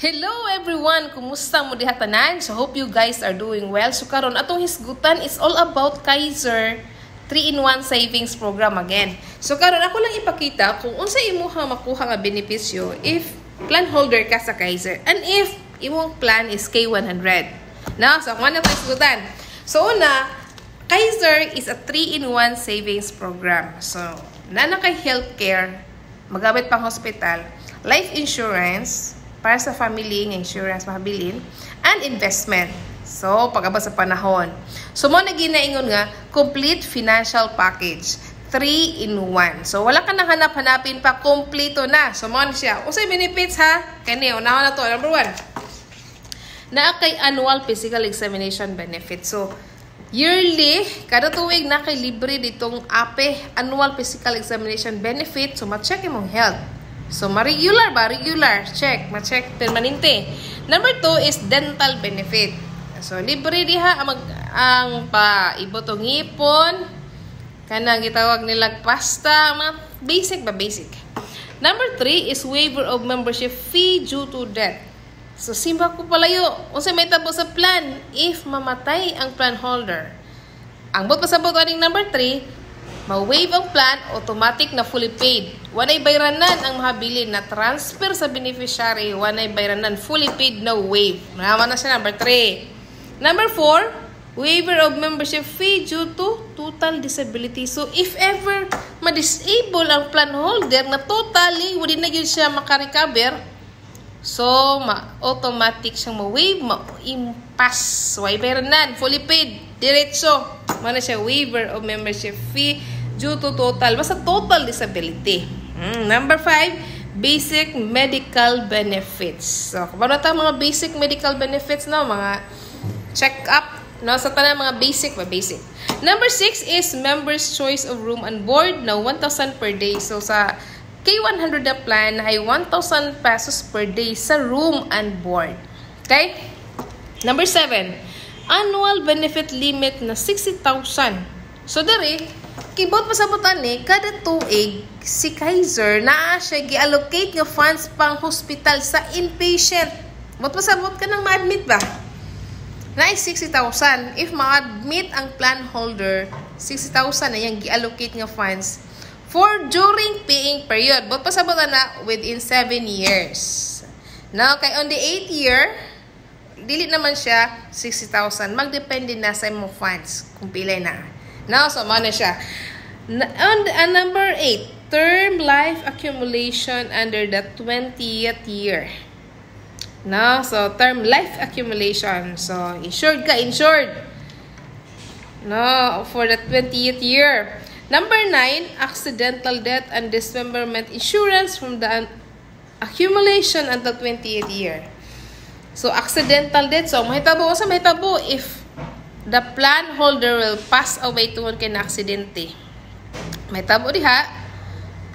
Hello everyone! Kumusta mo diha tanan? So hope you guys are doing well. So karon atong hisgutan is all about Kaiser 3-in-1 savings program again. So karon ako lang ipakita kung unsa imuha makuha nga benepisyo if plan holder ka sa Kaiser and if imong plan is K100. Now, so ako na tayo hisgutan. So una, Kaiser is a 3-in-1 savings program. So nana kay healthcare, magamit pang hospital, life insurance, para sa family ng insurance mahabilin, and investment. So, pag-abot sa panahon. So, mo na ginaingon nga, complete financial package. 3-in-1. So, wala ka nang hanap-hanapin pa, kompleto na. So, mo na siya. Usay benefits ha? Kani, unahan na to. Number 1. Na kay annual physical examination benefit. So, yearly, kada tuwig na kay libre ditong APE, annual physical examination benefit. So, ma-check imong health. So, ma-regular ba? Regular. Check. Ma-check. Permanente. Number 2 is dental benefit. So, libre diha ang paibotong ngipon. Kanang gitawag nilag pasta. Mga basic ba? Basic. Number 3 is waiver of membership fee due to death. So, simba ko palayo. Unsa may tabo sa plan if mamatay ang plan holder. Ang bot pasabot aning number 3, ma-waive ang plan, automatic na fully paid. Wanay bayranan ang mahabilin na transfer sa beneficiary. Wanay bayranan, fully paid, no waive. Naman na siya, number 3. Number 4, waiver of membership fee due to total disability. So, if ever ma-disable ang plan holder na totally, wala na yun siya makarecover, so, automatic siyang ma-waive, ma-impass. Wanay bayranan, fully paid, diretso. Mana siya, waiver of membership fee due to total, basta total disability. Number 5, basic medical benefits. So, kung ano tayo mga basic medical benefits, no? Mga check-up, no? Sa tanan mga basic, basic. Number 6 is members' choice of room and board, na 1,000 per day. So, sa K100 na plan, ay 1,000 pesos per day sa room and board. Okay? Number 7, annual benefit limit na 60,000. So, dari, kibot pasabutan ni, kada tuig, si Kaiser na siya gi-allocate nga funds pang hospital sa inpatient. Bot pasabot ka nang ma-admit ba? Na 60,000. If ma-admit ang plan holder, 60,000 na yung gi-allocate nga funds for during paying period. Bot pasabutan na within 7 years. Now, kay on the 8th year, dili naman siya 60,000. Magdepende na sa imong funds kung pila na. Now, so mana siya. And number 8, term life accumulation under the 20th year. Now, so term life accumulation. So, insured ka, insured. No, for the 20th year. Number 9, accidental death and dismemberment insurance from the accumulation until 20th year. So, accidental death. So, mahitabo sa mahitabo if the plan holder will pass away tungod kay na aksidente. May tabo diha,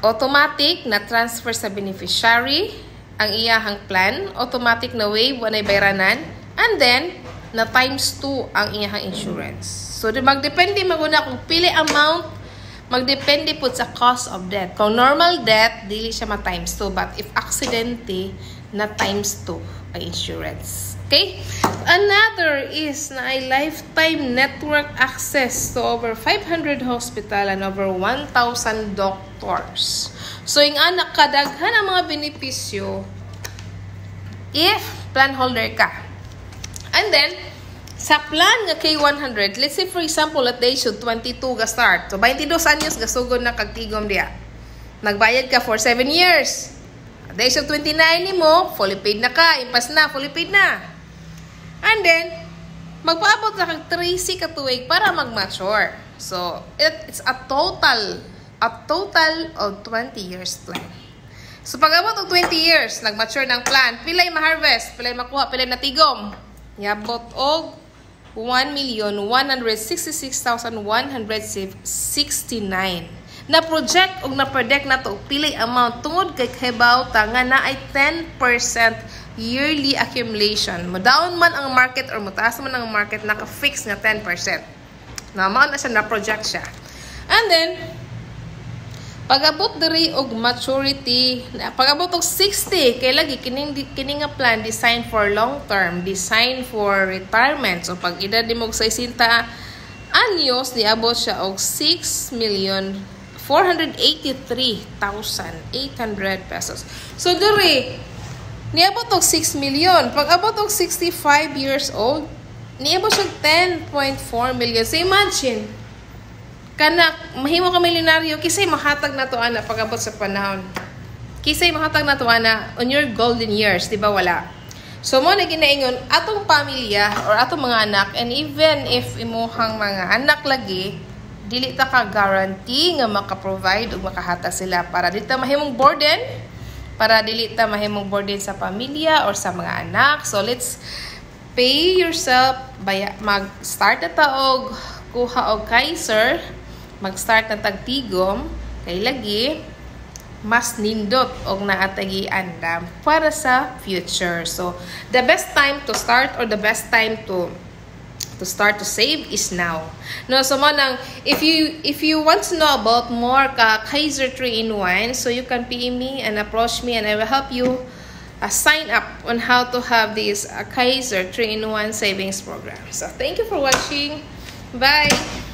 automatic na transfer sa beneficiary ang iyahang plan, automatic na waive wanay bayranan, and then na times 2 ang iyahang insurance. So magdepende maguna kung pili amount, magdepende pud sa cause of death. Kung normal death, dili siya ma times 2, but if aksidente, na times 2 ang insurance. Okay? Another is na ay lifetime network access to over 500 hospital and over 1,000 doctors. So, yung anak kadaghan ang mga benepisyo if plan holder ka. And then, sa plan nga K100, let's say for example, at the age of 22 ga start. So, 22 anyos gasugod na kagtigom diya. Nagbayad ka for 7 years. At the age of 29 ni mo, fully paid na ka. Impas na, fully paid na. And then, magpaabot na kang 3C katuig para mag-mature. So, it's a total of 20 years plan. So, pag-abot ng 20 years, nag-mature ng plan, pilay ma-harvest, pilay makuha, pilay natigom. Yabot og 1,166,169. Na-project o na-predict na to, pilay amount tungod kay Kebaw nga na ay 10% yearly accumulation. Mo-down man ang market or mataas man ang market, naka-fix nga 10%. Na-amount na siya, na-project siya. And then, Pag-abot diri og maturity, pag-abot og 60, kay lagi kining nga plan design for long term, design for retirement. So pag edad mo og 60 anyos, niabot siya og 6,483,800 pesos. So diri niabot og 6 million. Pag abot og 65 years old, niabot siya 10.4 million. So imagine, kanak, mahimo ka milyonaryo, kisay mahatag na to ana pag-abot sa panahon. Kisay mahatag na to ana on your golden years, di ba wala? So mo na ginaingon atong pamilya or atong mga anak, and even if imuhang mga anak lagi, dili ta ka guarantee nga maka-provide ug makahatag sila para dili ta mahimong burden, para dili ta mahimong burden sa pamilya or sa mga anak. So let's pay yourself, mag-start na ta og kuha og Kaiser, mag-start na tagtigom, kay lagi, mas nindot og naatagi andam para sa future. So, the best time to start or the best time to start to save is now. No, so manang, if you want to know about more Kaiser 3-in-1, so you can PM me and approach me and I will help you sign up on how to have this Kaiser 3-in-1 savings program. So, thank you for watching. Bye!